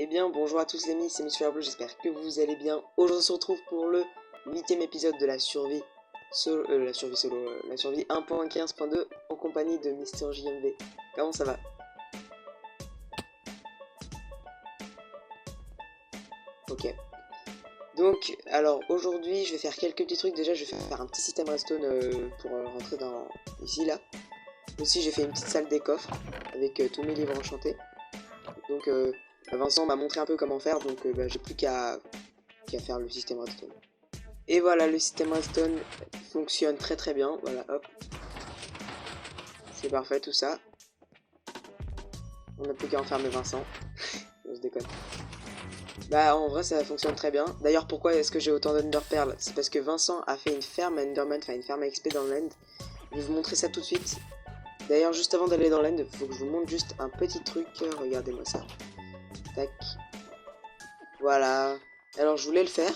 Eh bien, bonjour à tous les amis, c'est Monsieur Bleu, j'espère que vous allez bien. Aujourd'hui, on se retrouve pour le 8ème épisode de la survie solo, la survie 1.15.2 en compagnie de Mister JMV. Comment ça va? Ok. Donc, alors aujourd'hui, je vais faire quelques petits trucs. Déjà, je vais faire un petit système redstone pour rentrer dans ici, là. Aussi, j'ai fait une petite salle des coffres avec tous mes livres enchantés. Donc, Vincent m'a montré un peu comment faire, donc j'ai plus qu'à faire le système redstone. Et voilà, le système redstone fonctionne très très bien. Voilà, hop. C'est parfait tout ça. On n'a plus qu'à enfermer Vincent. On se déconne. Bah en vrai ça fonctionne très bien. D'ailleurs pourquoi est-ce que j'ai autant d'Enderpearls? C'est parce que Vincent a fait une ferme à Enderman, enfin une ferme à XP dans l'end. Je vais vous montrer ça tout de suite. D'ailleurs juste avant d'aller dans l'end, il faut que je vous montre juste un petit truc. Regardez-moi ça. Tac. Voilà. Alors je voulais le faire.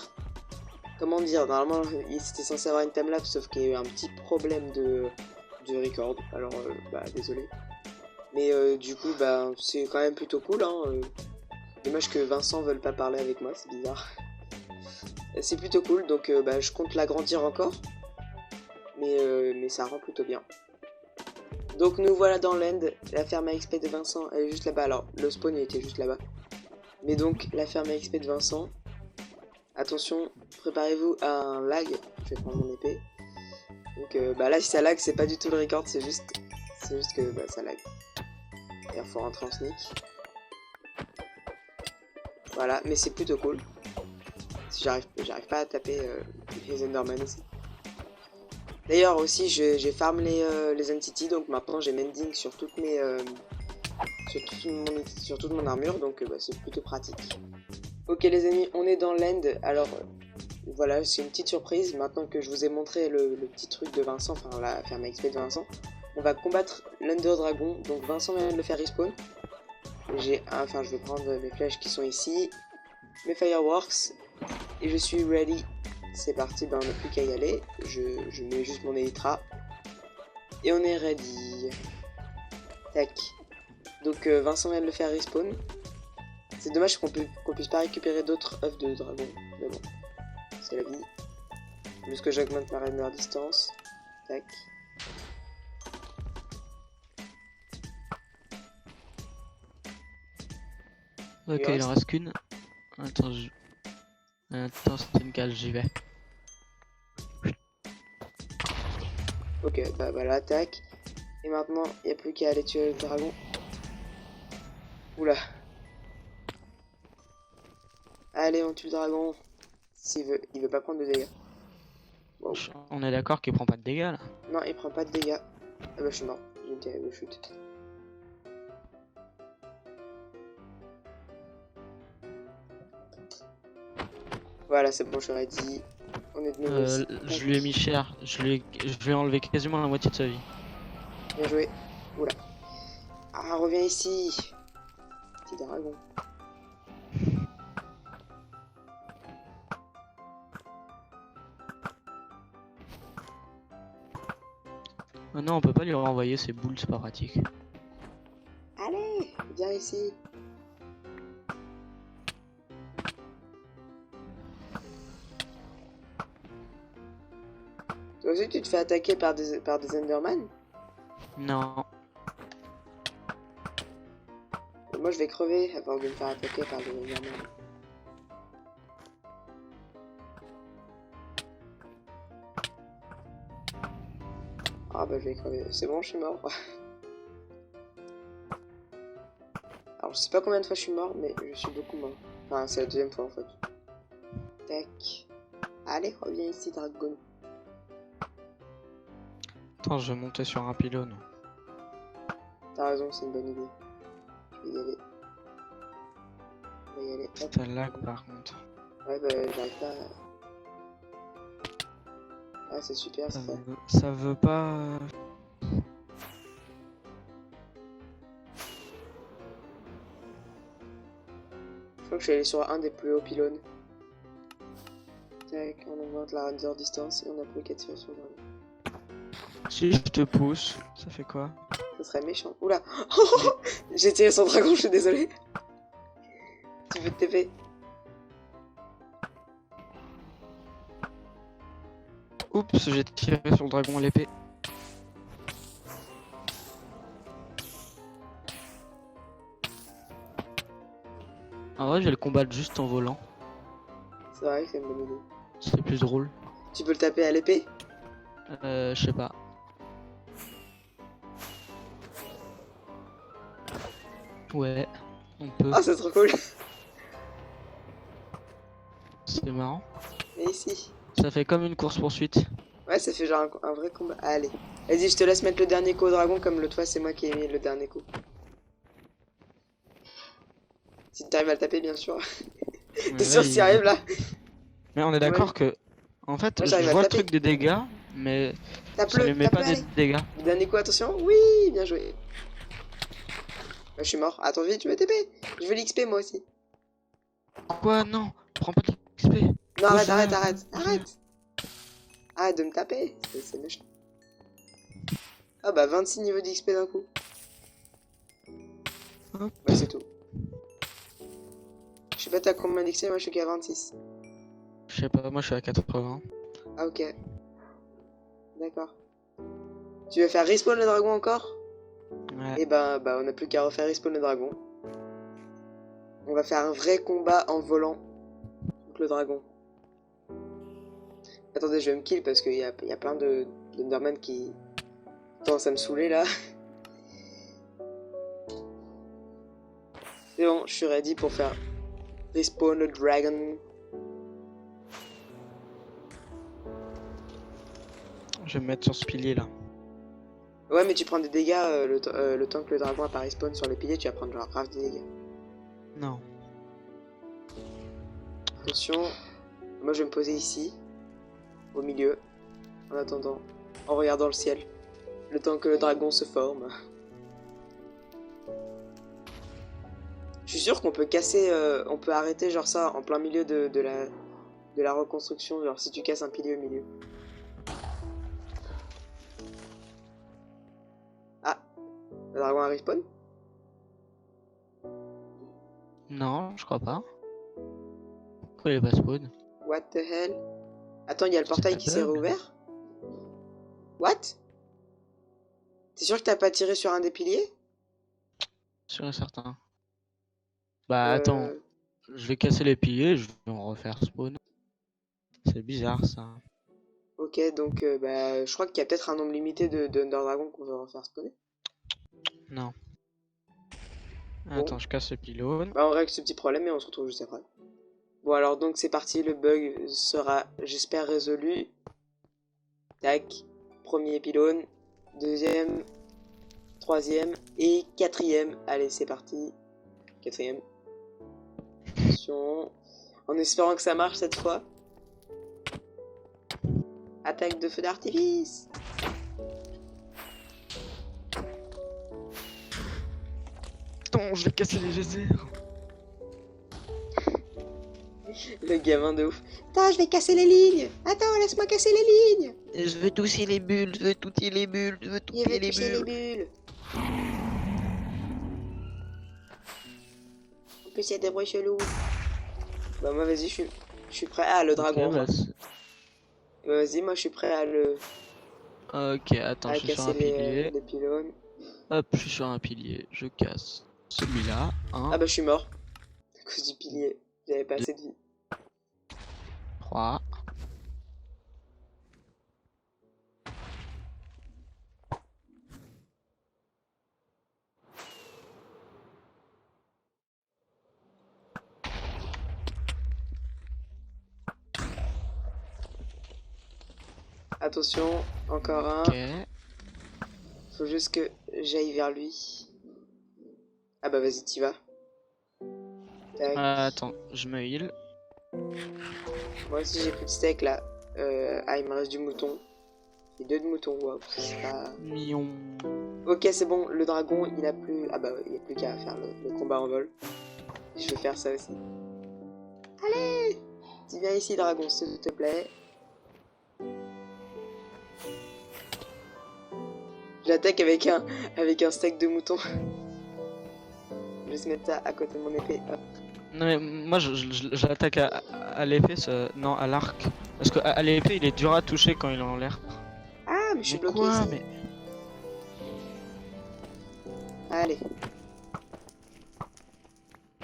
Comment dire, normalement c'était censé avoir une timelapse sauf qu'il y a eu un petit problème de record. Alors désolé. Mais du coup c'est quand même plutôt cool hein. Dommage que Vincent veuille pas parler avec moi, c'est bizarre. C'est plutôt cool, donc je compte l'agrandir encore. Mais ça rend plutôt bien. Donc nous voilà dans l'end, la ferme à XP de Vincent, elle est juste là-bas. Alors le spawn il était juste là-bas. Mais donc la ferme à XP de Vincent. Attention, préparez-vous à un lag. Je vais prendre mon épée. Donc là si ça lag c'est pas du tout le record, c'est juste que ça lag. Et il faut rentrer en sneak. Voilà, mais c'est plutôt cool. Si j'arrive pas à taper les Enderman aussi. D'ailleurs aussi j'ai farm les entities, donc maintenant j'ai mending sur toute mon armure, donc c'est plutôt pratique. Ok les amis, on est dans l'end. Alors voilà, c'est une petite surprise. Maintenant que je vous ai montré le petit truc de Vincent, enfin la ferme XP de Vincent, on va combattre l'Under Dragon. Donc Vincent vient de le faire respawn. Je vais prendre mes flèches qui sont ici, mes fireworks, et je suis ready. C'est parti, on n'a plus qu'à y aller. Je mets juste mon elytra. Et on est ready. Tac. Donc Vincent vient de le faire respawn. C'est dommage qu'on puisse pas récupérer d'autres œufs de dragon. Mais bon, c'est la vie. Juste que j'augmente ma render distance. Tac. Ok, il en reste qu'une. Attends, c'est une cale, j'y vais. Ok, voilà, tac. Et maintenant, il n'y a plus qu'à aller tuer le dragon. Oula. Allez, on tue le dragon. Il veut pas prendre de dégâts. Wow. On est d'accord qu'il prend pas de dégâts là? Non, il prend pas de dégâts. Ah bah je suis mort. J'ai une terrible chute. Voilà, c'est bon, j'aurais dit. On est de nouveau ici. Je lui ai mis cher. Je lui ai enlevé quasiment la moitié de sa vie. Bien joué. Oula. Ah, reviens ici. Petit dragon. Oh non, on peut pas lui renvoyer ses boules, c'est pas pratique. Allez, viens ici. Toi aussi, tu te fais attaquer par des Enderman? Non. Moi, je vais crever avant de me faire attaquer par des Enderman. Ah bah je vais crever. C'est bon, je suis mort. Alors je sais pas combien de fois je suis mort, mais je suis beaucoup mort. Enfin c'est la deuxième fois en fait. Tac. Allez, reviens ici dragon. Attends, je vais monter sur un pylône. T'as raison, c'est une bonne idée. Je vais y aller. On va y aller. C'est un lag par contre. Ouais j'arrive pas à... Ah c'est super ça. Ça veut pas... Je crois que je suis allé sur un des plus hauts pylônes. Tac, on augmente la render distance et on a plus qu'à tirer sur le dragon. Si je te pousse, ça fait quoi? Ça serait méchant. Oula. J'ai tiré son dragon, je suis désolé. Tu veux te TP? Oups, j'ai tiré sur le dragon à l'épée. En vrai, je vais le combattre juste en volant. C'est vrai que c'est une bonne idée. C'est plus drôle. Tu peux le taper à l'épée? Je sais pas. Ouais, on peut. Ah, c'est trop cool. C'est marrant. Et ici. Ça fait comme une course-poursuite. Ouais, ça fait genre un vrai combat. Ah, allez. Vas-y, je te laisse mettre le dernier coup au dragon comme l'autre fois, c'est moi qui ai mis le dernier coup. Si t'arrives à le taper, bien sûr. T'es sûr que t'y arrives là? Mais on est d'accord que, en fait, Moi, je j'arrive à vois le taper. truc des dégâts, mais ça Tape-le, lui met pas des allez. dégâts. Le dernier coup, attention. Oui, bien joué. Bah, je suis mort. Attends, vite, je veux TP. Je veux l'XP moi aussi. Quoi? Non, prends pas de XP. Non, arrête, Bouge-la, arrête. bouge-la. Arrête de me taper. C'est méchant. Ah bah, 26 niveaux d'XP d'un coup. Hop. Bah, c'est tout. Je sais pas, t'as combien d'XP? Moi, je suis qu'à 26. Je sais pas, moi je suis à 80. Ah, ok. D'accord. Tu veux faire respawn le dragon encore? Ouais. Et bah, on n'a plus qu'à refaire respawn le dragon. On va faire un vrai combat en volant contre le dragon. Attendez, je vais me kill parce qu'il y a plein de d'Enderman qui commencent à me saouler là. C'est bon, je suis ready pour faire respawn le dragon. Je vais me mettre sur ce pilier là. Ouais, mais tu prends des dégâts le temps que le dragon apparaît respawn sur les piliers, tu vas prendre genre grave des dégâts. Non. Attention, moi je vais me poser ici, au milieu, en attendant, en regardant le ciel, le temps que le dragon se forme. Je suis sûr qu'on peut casser, on peut arrêter genre ça en plein milieu de la reconstruction, genre si tu casses un pilier au milieu. Ah, le dragon a respawn? Non, je crois pas. Pourquoi il est pas spawn? What the hell? Attends, il y a le portail qui s'est bug. rouvert? What? T'es sûr que t'as pas tiré sur un des piliers? Sûr et certain. Bah attends, je vais casser les piliers, je vais en refaire spawn. C'est bizarre ça. Ok, donc bah, je crois qu'il y a peut-être un nombre limité de Ender Dragon qu'on va refaire spawner. Non. Bon. Attends, je casse le pylône. Bah, on règle ce petit problème et on se retrouve juste après. Bon, alors donc c'est parti, le bug sera, j'espère, résolu. Tac, premier pylône, deuxième, troisième et quatrième. Allez, c'est parti. Quatrième. Attention. En espérant que ça marche cette fois. Attaque de feu d'artifice. Attends, je vais casser les geysers. Le gamin de ouf. Attends, je vais casser les lignes. Attends, laisse-moi casser les lignes. Je veux toucher les bulles, je veux toucher les bulles, je veux toucher les bulles. bulles. En plus, il y a des bruits chelous. Bah, moi, vas-y, je suis prêt. Ah, le dragon. Ok, bah, Bah, vas-y, moi, je suis prêt à le. ok, attends, À je suis sur casser un pilier. les pylônes. Hop, je suis sur un pilier, je casse celui-là. Ah, bah, je suis mort. À cause du pilier. J'avais pas assez de vie. 3. Attention, encore un. Ok. Faut juste que j'aille vers lui. Ah, bah, vas-y, t'y vas. Tac. Attends, je me heal. Moi aussi, j'ai plus de steak là. Ah, il me reste du mouton. Et deux de mouton, waouh, c'est pas. Mion. Ok, c'est bon, le dragon, il a plus. Ah bah, il n'y a plus qu'à faire le combat en vol. Je vais faire ça aussi. Allez! Tu viens ici, dragon, s'il te plaît. J'attaque avec un steak de mouton. Je vais se mettre ça à côté de mon épée. Hop. Non mais moi j'attaque à l'épée, non à l'arc. Parce que à l'épée il est dur à toucher quand il est en l'air. Ah, mais je suis Mais bloqué quoi ici. mais... Allez.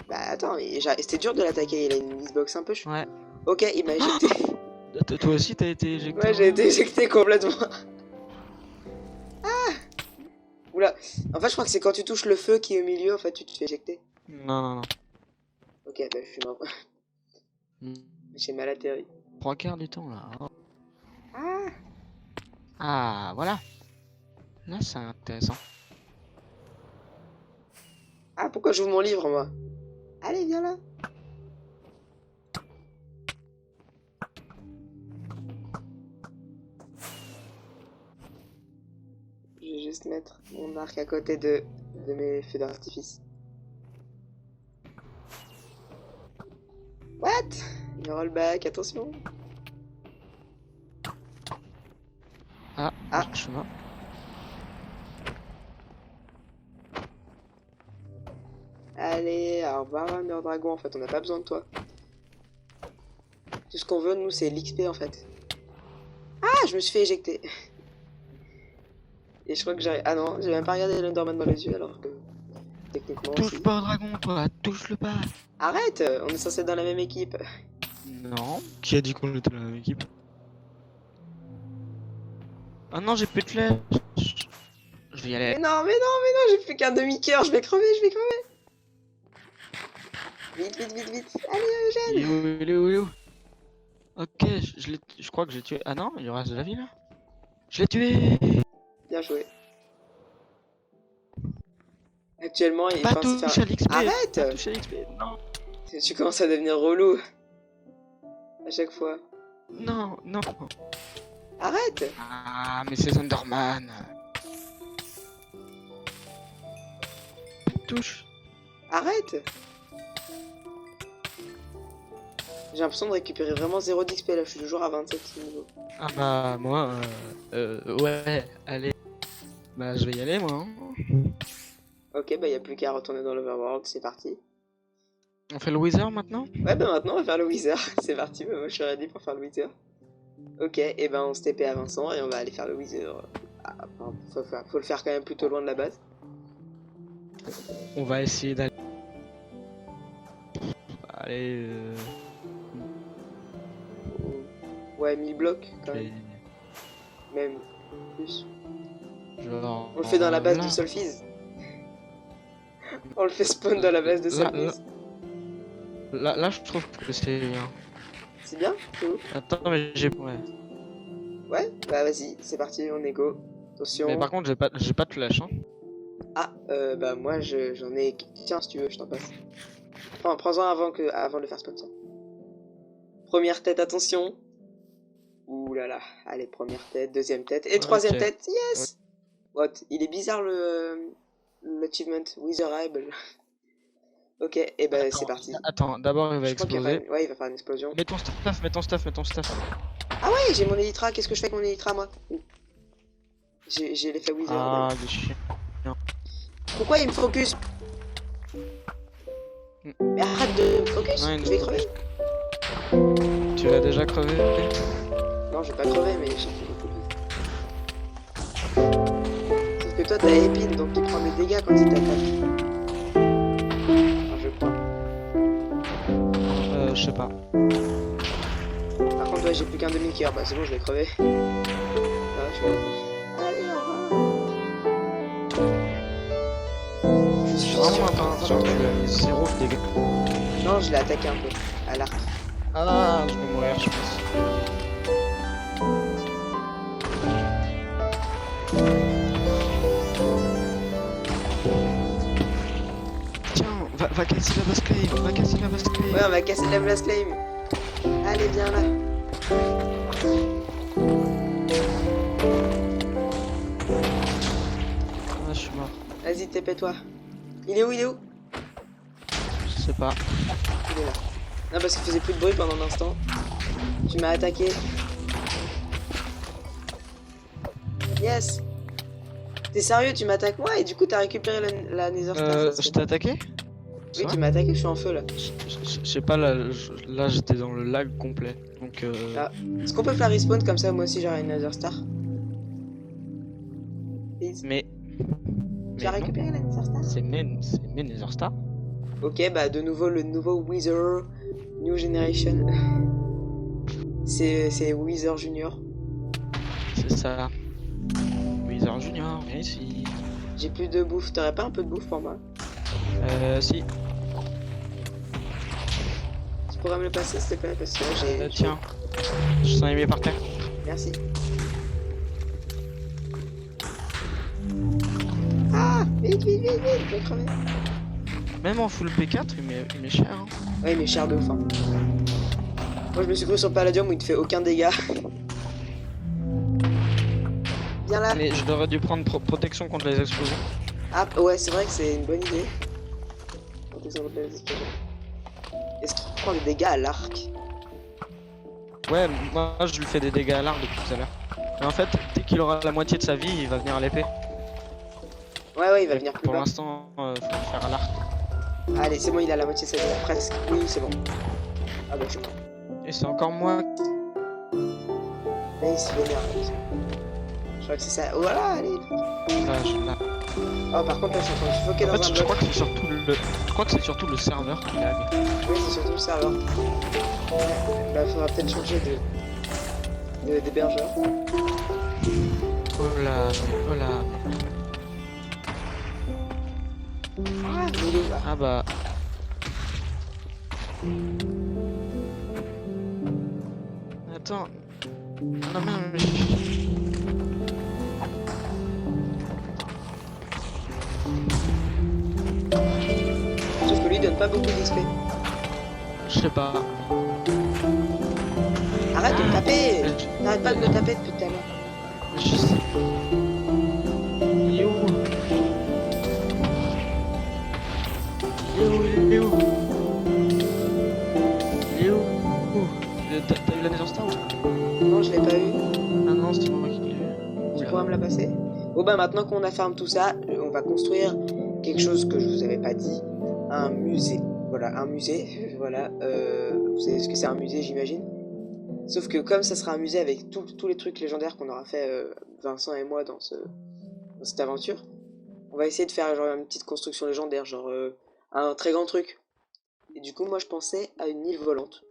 Bah attends, c'était dur de l'attaquer, il a une hitbox un peu Ouais. Ok, il m'a éjecté. Toi aussi t'as été éjecté? Ouais, j'ai été éjecté complètement. Ah. Oula. En fait, je crois que c'est quand tu touches le feu qui est au milieu, en fait, tu te fais éjecter. Non, non, non. Ok, bah je suis mort. J'ai mal atterri. 3/4 du temps là. Ah. Ah, voilà. Là c'est intéressant. Ah, pourquoi j'ouvre mon livre, moi? Allez, viens là. Je vais juste mettre mon arc à côté de mes feux d'artifice. What? Le rollback, attention. Ah, je suis mort. Allez, au revoir, Under Dragon. En fait, on n'a pas besoin de toi. Tout ce qu'on veut, nous, c'est l'XP en fait. Ah, je me suis fait éjecter. Et je crois que j'arrive. Ah non, j'ai même pas regardé l'Enderman dans les yeux alors que. Techniquement. Touche Si. pas au dragon, toi, touche-le pas. Arrête, on est censé être dans la même équipe. Non. Qui a dit qu'on était dans la même équipe? Ah non, j'ai plus de flèches. Je vais y aller. Mais non, j'ai plus qu'un demi-cœur, je vais crever, Vite, vite, vite, vite. Allez, Eugène. Il est où? Ok, je crois que j'ai tué. Ah non, il reste de la vie là. Je l'ai tué. Bien joué. Actuellement, il Pas pense touche faire. à l'XP. Arrête. Pas touche à l'XP. Non. Tu commences à devenir relou. À chaque fois. Non, non. Arrête. Ah, mais c'est Enderman. Touche. Arrête. J'ai l'impression de récupérer vraiment 0 d'XP là, je suis toujours à 27 niveau. Ah bah moi, ouais, allez. Bah je vais y aller moi. Hein. Ok, bah y a plus qu'à retourner dans l'Overworld, c'est parti. On fait le Wither maintenant? Ouais, bah maintenant on va faire le Wither, c'est parti, bah moi je suis ready pour faire le Wither. Ok, et ben on se TP à Vincent et on va aller faire le Wither. Ah, enfin, faut le faire quand même plutôt loin de la base. On va essayer d'aller... Allez... Ouais, 1000 blocs quand même. Et... Même plus. Genre... On le fait dans la base de Solfiz. On le fait spawn dans la base de Solfiz. Là, je trouve que c'est bien. C'est bien? C'est où? Attends, mais j'ai... Ouais. Ouais? Bah vas-y, c'est parti, on est go. Attention. Mais par contre, j'ai pas de flèche, hein. Ah, bah moi j'en ai... Tiens, si tu veux, je t'en passe. Prends-en avant de le faire spawn, tiens. Première tête, attention. Ouh là là, allez, première tête, deuxième tête, et troisième tête, yes! What? Il est bizarre l'achievement, Witherable. Ok, et bah c'est parti. Attends, d'abord il va exploser. Ouais, il va faire une explosion. Mets ton stuff. Ah ouais, j'ai mon Elytra, qu'est-ce que je fais avec mon Elytra moi? J'ai l'effet Wither. Ah, des chiens. Pourquoi il me focus? Mais arrête de me focus, Ouais, je vais crever. Tu l'as déjà crevé? Non, je vais pas crever, mais j'ai fait beaucoup plus. Sauf que toi, t'as épine, donc tu prends des dégâts quand il t'attaque. Enfin, je crois. Je sais pas. Par contre, ouais, j'ai plus qu'un demi-cœur. Bah, c'est bon, je vais crever. Ah, je suis mort. Allez, au revoir. Je suis Vraiment attention, tu as mis 0 dégâts. Non, je l'ai attaqué un peu. À l'arc. Ah, je vais mourir, je pense. Tiens, va casser la base claim, Ouais, on va casser la blast claim. Allez, viens là. Ah, je suis mort. Vas-y, TP-toi. Il est où? Je sais pas. Il est là. Non, parce qu'il faisait plus de bruit pendant un instant. Tu m'as attaqué. Yes. T'es sérieux, tu m'attaques moi et du coup t'as récupéré la Nether Star. Je t'ai attaqué? C'est Oui, tu vrai? m'as attaqué, je suis en feu là. Je sais pas, là j'étais dans le lag complet. Donc Ah. Est-ce qu'on peut faire respawn comme ça, moi aussi j'aurai une Nether Star? Please. Mais Tu as non, récupéré la Nether Star? c'est mes Nether Star. Ok, bah de nouveau le nouveau Wither New Generation. C'est Wither Junior. C'est ça. Wither Junior, viens ici. J'ai plus de bouffe, t'aurais pas un peu de bouffe pour moi? Si. Tu pourrais me le passer s'il te plaît parce que là j'ai... Tiens, je t'en ai mis par terre. Merci. Ah, vite, je vais crever. Même en full P4, il met cher. Hein. Ouais, mais cher de ouf. Hein. Moi, je me suis cru sur le Palladium où il te fait aucun dégât. Viens là. Mais je devrais dû prendre protection contre les explosions. Ah, ouais, c'est vrai que c'est une bonne idée. Protection contre les explosions. Est-ce qu'il prend des dégâts à l'arc? Ouais, moi je lui fais des dégâts à l'arc depuis tout à l'heure. Mais en fait, dès qu'il aura la moitié de sa vie, il va venir à l'épée. Ouais, il va venir plus Pour bas. l'instant, faut le faire à l'arc. Allez, c'est bon, il a la moitié de sa vie, presque. Oui, c'est bon. Ah bah, je suis mort. Et c'est encore moi. Là, il se vénère. Je crois que c'est ça. Voilà, allez. Là. Oh, par contre, là, je suis en train de suffoquer dans un Je bloc. crois que c'est surtout le serveur qui lag. Oui, c'est surtout le serveur. Bah, faudra peut-être changer d'hébergeur. Oh là. Ah, il est là. Ah bah. Attends. Non, mais... Sauf que lui, il donne pas beaucoup d'XP. Je sais pas. Arrête de me taper! N'arrête pas de me taper depuis tout à l'heure. Je sais. Il est où? Il est où? T'as eu la Nether Star ou? Non, je l'ai pas eu. Ah non, c'est moi qui l'ai eu. Tu pourras me la passer? Bon bah maintenant qu'on a farm tout ça, on va construire quelque chose que je vous avais pas dit. Un musée. Voilà, un musée. Voilà. Vous savez ce que c'est un musée, j'imagine. Sauf que comme ça sera un musée avec tous les trucs légendaires qu'on aura fait Vincent et moi dans cette aventure, on va essayer de faire genre une petite construction légendaire, genre un très grand truc. Et du coup, moi je pensais à une île volante.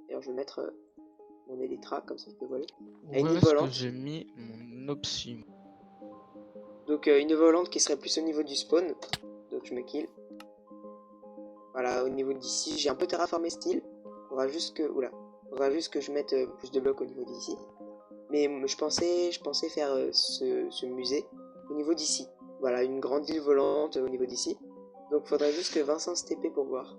D'ailleurs, je vais mettre mon Elytra, comme ça je peux voler. À une île volante. J'ai mis mon Opsim. Donc une île volante qui serait plus au niveau du spawn. Donc je me kill. Voilà, au niveau d'ici, j'ai un peu terraformé ce style. Faudra juste que je mette plus de blocs au niveau d'ici. Mais je pensais faire ce musée au niveau d'ici. Voilà, une grande île volante au niveau d'ici. Donc faudrait juste que Vincent se TP pour voir.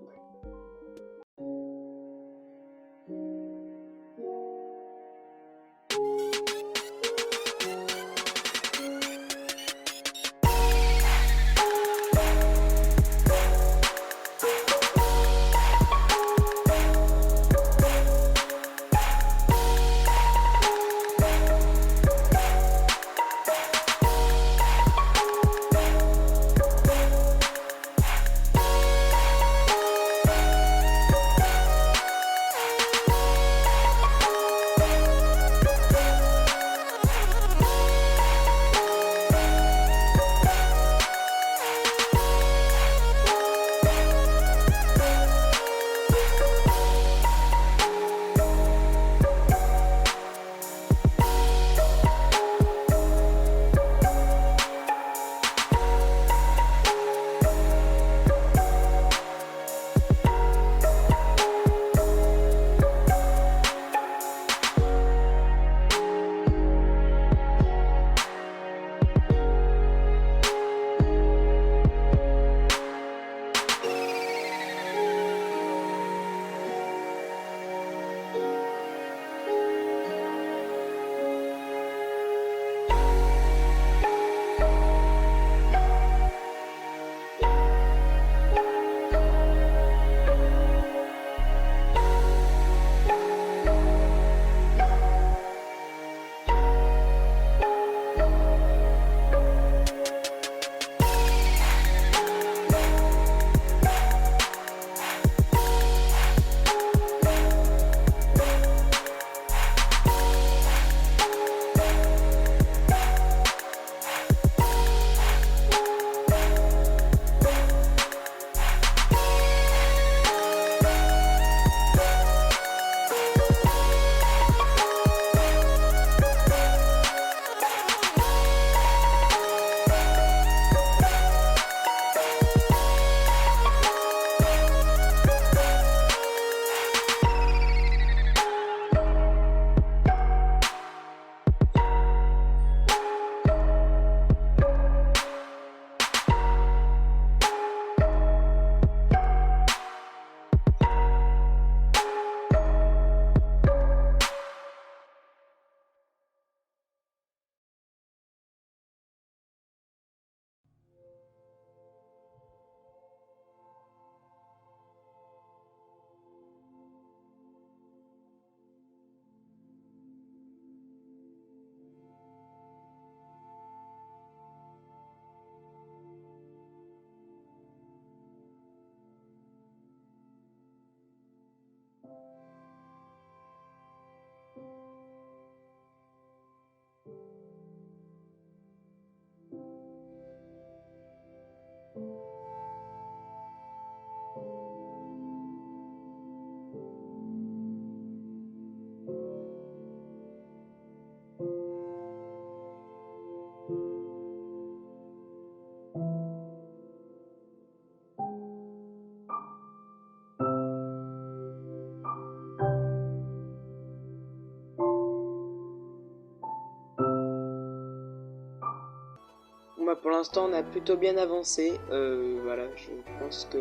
pour l'instant, on a plutôt bien avancé. Voilà, je pense que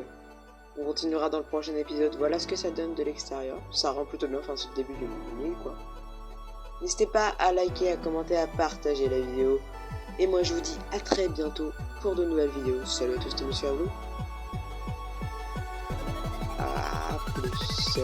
on continuera dans le prochain épisode. Voilà ce que ça donne de l'extérieur. Ça rend plutôt bien, enfin c'est le début de l'année, quoi. N'hésitez pas à liker, à commenter, à partager la vidéo. Et moi, je vous dis à très bientôt pour de nouvelles vidéos. Salut à tous, c'était Monsieur Avlo. À plus.